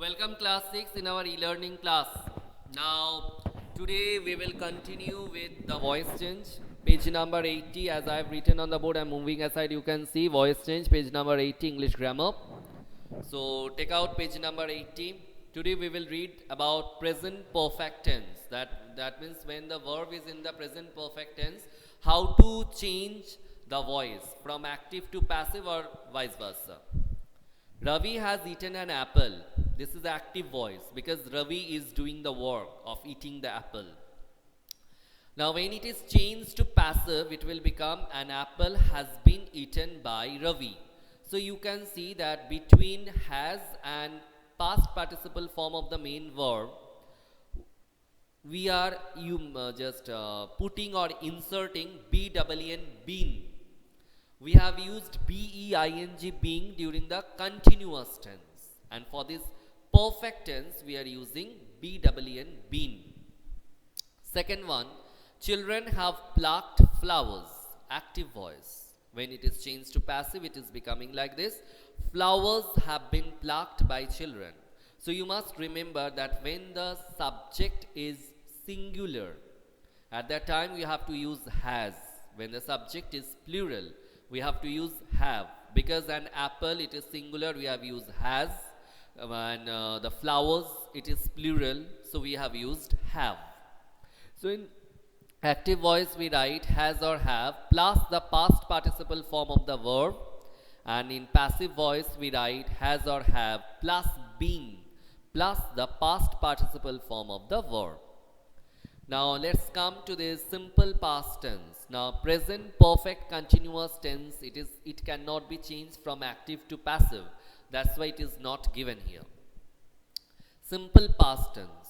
Welcome class 6 in our e-learning class. Now today we will continue with the voice change. Page number 80 as I have written on the board. I am moving aside, you can see voice change, page number 80, English grammar. So take out page number 80. Today we will read about present perfect tense. That means when the verb is in the present perfect tense, how to change the voice from active to passive or vice versa. Ravi has eaten an apple. This is active voice because Ravi is doing the work of eating the apple. Now when it is changed to passive, it will become an apple has been eaten by Ravi. So you can see that between has and past participle form of the main verb, we are just putting or inserting BEEN, been. We have used BEING, being, during the continuous tense, and for this perfect tense we are using BEEN, been. Second one, children have plucked flowers, active voice. When it is changed to passive, it is becoming like this: flowers have been plucked by children. So you must remember that when the subject is singular, at that time you have to use has. When the subject is plural, we have to use have. Because an apple, it is singular, we have used has, and the flowers, it is plural, so we have used have. So in active voice we write has or have plus the past participle form of the verb, and in passive voice we write has or have plus being plus the past participle form of the verb. Now let's come to this simple past tense. Now present perfect continuous tense, it cannot be changed from active to passive. That's why it is not given here. Simple past tense.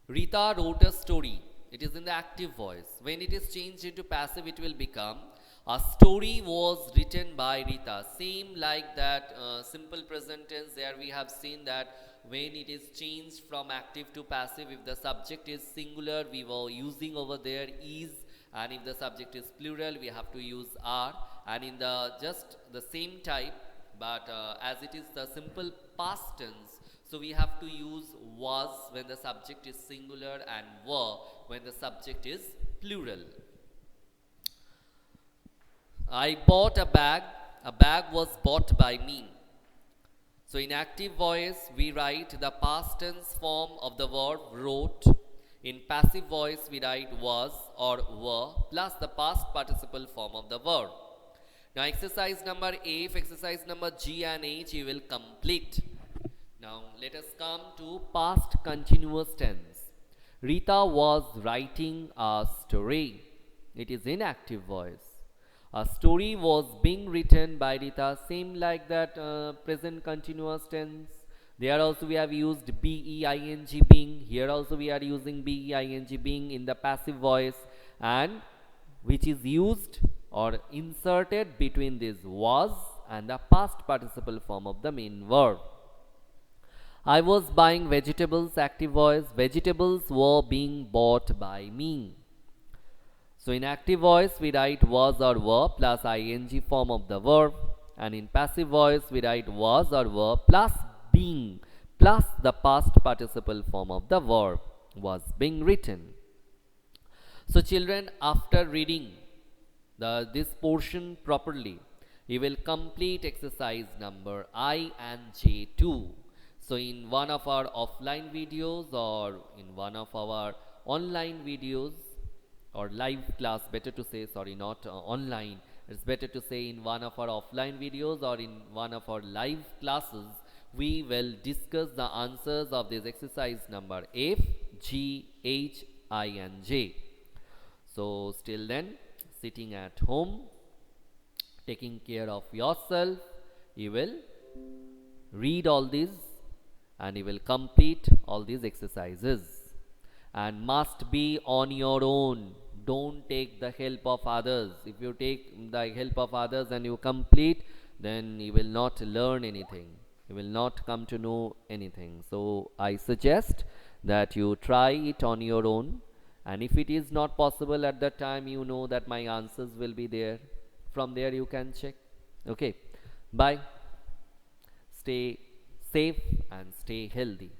Rita wrote a story. It is in the active voice. When it is changed into passive, it will become a story was written by Rita. Same like that simple present tense, there we have seen that when it is changed from active to passive, if the subject is singular, we were using over there is, and if the subject is plural, we have to use are. And in the just the same type, but as it is the simple past tense, so we have to use was when the subject is singular and were when the subject is plural. I bought a bag was bought by me. So in active voice, we write the past tense form of the verb wrote. In passive voice, we write was or were plus the past participle form of the verb. Now exercise number A, exercise number G and H, you will complete. Now let us come to past continuous tense. Rita was writing a story. It is in active voice. A story was being written by Rita, same like that present continuous tense. There also we have used BEING, being. Here also we are using BEING, being in the passive voice, and which is used or inserted between this was and the past participle form of the main verb. I was buying vegetables, active voice. Vegetables were being bought by me. So in active voice we write was or were plus ing form of the verb, and in passive voice we write was or were plus being plus the past participle form of the verb, was being written. So children, after reading this portion properly, you will complete exercise number I and J too. So in one of our offline videos or in one of our online videos, or live class, better to say, sorry, not online, it's better to say in one of our offline videos or in one of our live classes, we will discuss the answers of this exercise number F, G, H, I and J. So still then, sitting at home, taking care of yourself, you will read all these and you will complete all these exercises, and must be on your own. Don't take the help of others. If you take the help of others and you complete, then you will not learn anything. You will not come to know anything. So I suggest that you try it on your own, and if it is not possible at that time, you know that my answers will be there. From there you can check. Okay, bye. Stay safe and stay healthy.